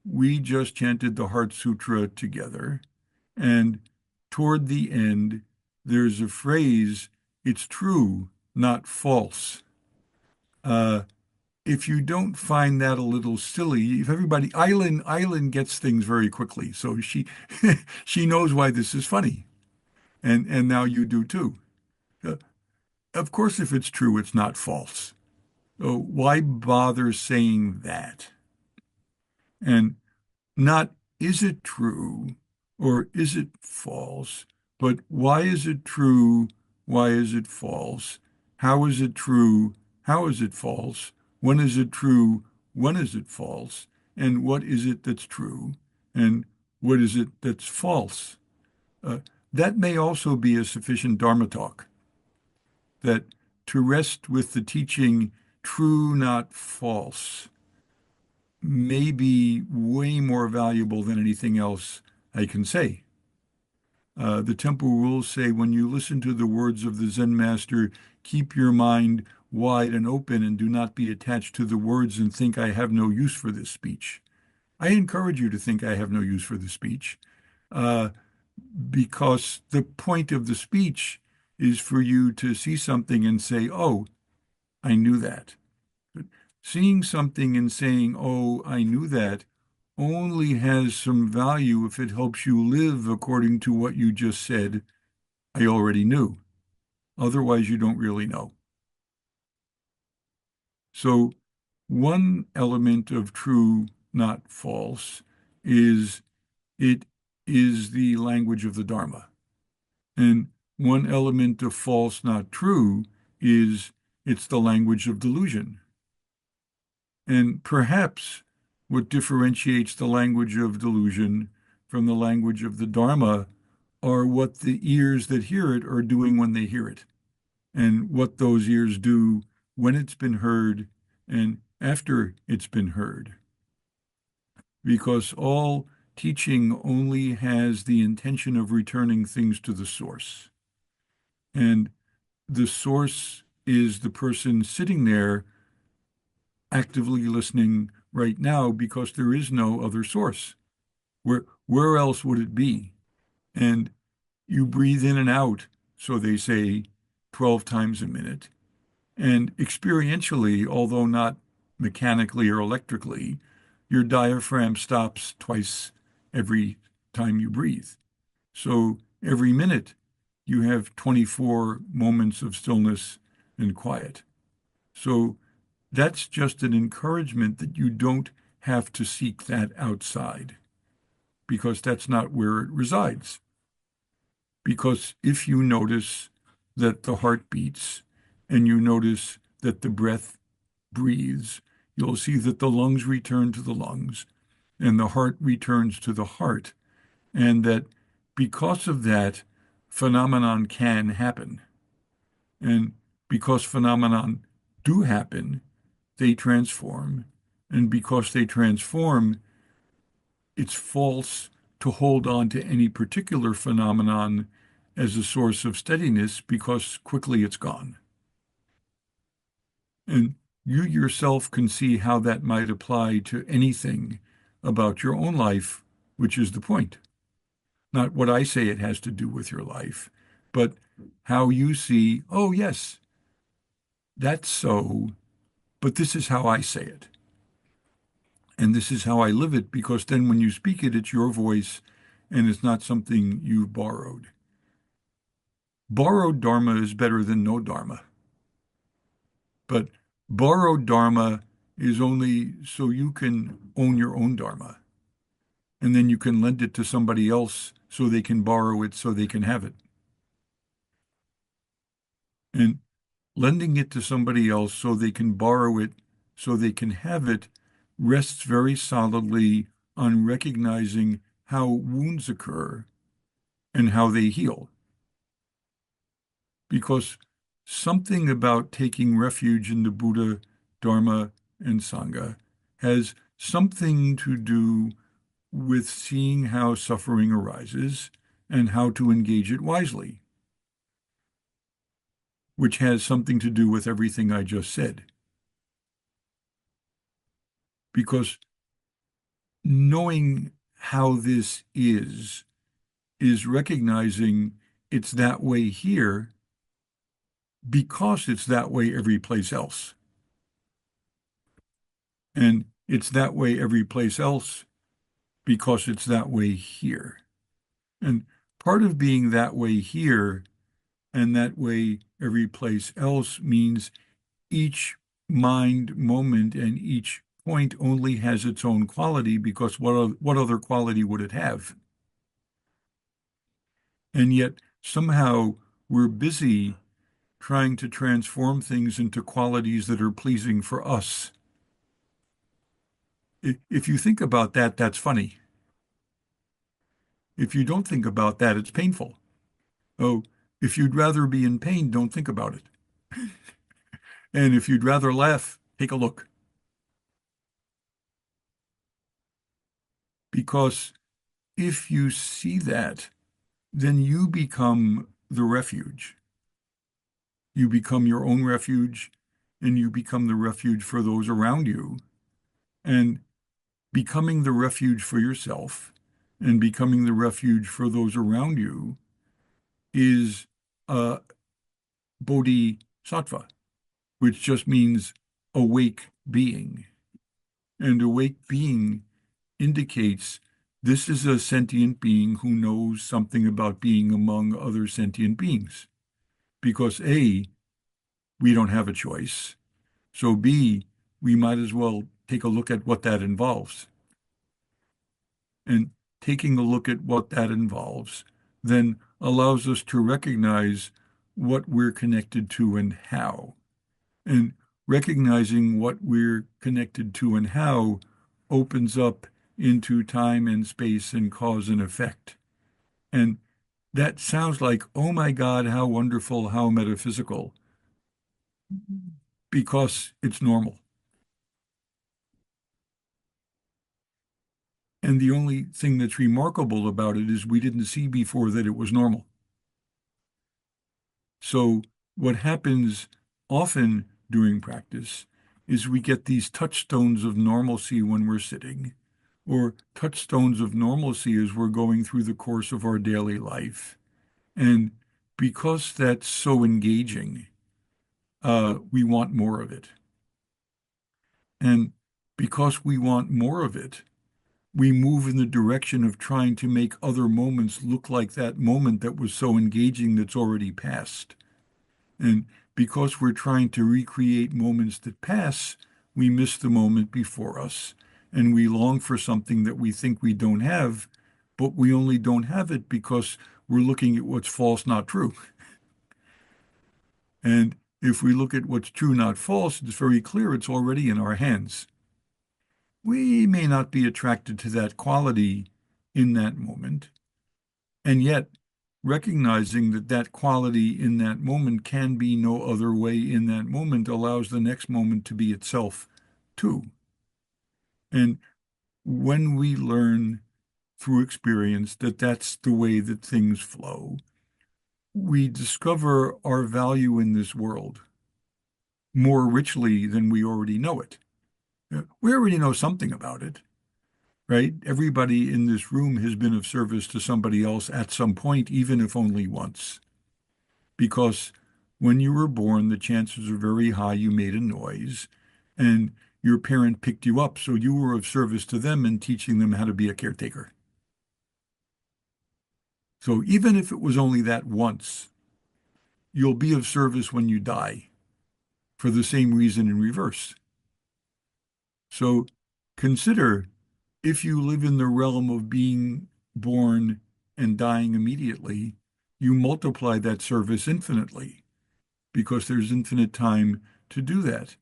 we just chanted the Heart Sutra together. And toward the end, there's a phrase, it's true, not false. Uh, if you don't find that a little silly, if everybody, Eileen gets things very quickly, so she she knows why this is funny, and now you do too. Uh, of course, if it's true, it's not false. So why bother saying that? And not is it true or is it false, but why is it true? Why is it false? How is it true? How is it false? When is it true? When is it false? And what is it that's true? And what is it that's false? Uh, that may also be a sufficient Dharma talk, that to rest with the teaching true, not false, may be way more valuable than anything else I can say. The temple rules say when you listen to the words of the Zen master, keep your mind wide and open and do not be attached to the words and think I have no use for this speech. I encourage you to think I have no use for the speech uh, because the point of the speech is for you to see something and say, oh, I knew that. But seeing something and saying, oh, I knew that, only has some value if it helps you live according to what you just said, I already knew. Otherwise, you don't really know. So, one element of true, not false, is it is the language of the Dharma. And one element of false, not true, is it's the language of delusion. And perhaps what differentiates the language of delusion from the language of the Dharma are what the ears that hear it are doing when they hear it, and what those ears do when it's been heard and after it's been heard. Because all teaching only has the intention of returning things to the source. And the source is the person sitting there actively listening right now because there is no other source. Where else would it be? And you breathe in and out, so they say, 12 times a minute. And experientially, although not mechanically or electrically, your diaphragm stops twice every time you breathe. So every minute, you have 24 moments of stillness and quiet. So that's just an encouragement that you don't have to seek that outside because that's not where it resides. Because if you notice that the heart beats and you notice that the breath breathes, you'll see that the lungs return to the lungs and the heart returns to the heart. And that because of that, phenomenon can happen. And because phenomenon do happen, they transform. And because they transform, it's false to hold on to any particular phenomenon as a source of steadiness because quickly it's gone. And you yourself can see how that might apply to anything about your own life, which is the point. Not what I say it has to do with your life, but how you see, oh, yes, that's so, but this is how I say it. And this is how I live it, because then when you speak it, it's your voice and it's not something you've borrowed. Borrowed Dharma is better than no Dharma. But borrowed Dharma is only so you can own your own Dharma. And then you can lend it to somebody else so they can borrow it so they can have it. And lending it to somebody else so they can borrow it so they can have it rests very solidly on recognizing how wounds occur and how they heal. Because something about taking refuge in the Buddha, Dharma, and Sangha has something to do with seeing how suffering arises and how to engage it wisely, which has something to do with everything I just said. Because knowing how this is recognizing it's that way here because it's that way every place else. And it's that way every place else because it's that way here. And part of being that way here and that way every place else means each mind moment and each point only has its own quality because what other quality would it have? And yet somehow we're busy trying to transform things into qualities that are pleasing for us. If you think about that, that's funny. If you don't think about that, it's painful. Oh, if you'd rather be in pain, don't think about it. And if you'd rather laugh, take a look. Because if you see that, then you become the refuge. You become your own refuge, and you become the refuge for those around you. And becoming the refuge for yourself and becoming the refuge for those around you is a bodhisattva, which just means awake being. And awake being indicates this is a sentient being who knows something about being among other sentient beings. Because A, we don't have a choice. So B, we might as well take a look at what that involves. And taking a look at what that involves then allows us to recognize what we're connected to and how. And recognizing what we're connected to and how opens up into time and space and cause and effect. And that sounds like, oh my God, how wonderful, how metaphysical, because it's normal. And the only thing that's remarkable about it is we didn't see before that it was normal. So what happens often during practice is we get these touchstones of normalcy when we're sitting, or touchstones of normalcy as we're going through the course of our daily life. And because that's so engaging, we want more of it. And because we want more of it, we move in the direction of trying to make other moments look like that moment that was so engaging that's already passed. And because we're trying to recreate moments that pass, we miss the moment before us. And we long for something that we think we don't have, but we only don't have it because we're looking at what's false, not true. And if we look at what's true, not false, it's very clear it's already in our hands. We may not be attracted to that quality in that moment, and yet recognizing that that quality in that moment can be no other way in that moment allows the next moment to be itself too. And when we learn through experience that that's the way that things flow, we discover our value in this world more richly than we already know it. We already know something about it, right? Everybody in this room has been of service to somebody else at some point, even if only once. Because when you were born, the chances are very high you made a noise and your parent picked you up, so you were of service to them in teaching them how to be a caretaker. So even if it was only that once, you'll be of service when you die for the same reason in reverse. So consider if you live in the realm of being born and dying immediately, you multiply that service infinitely because there's infinite time to do that.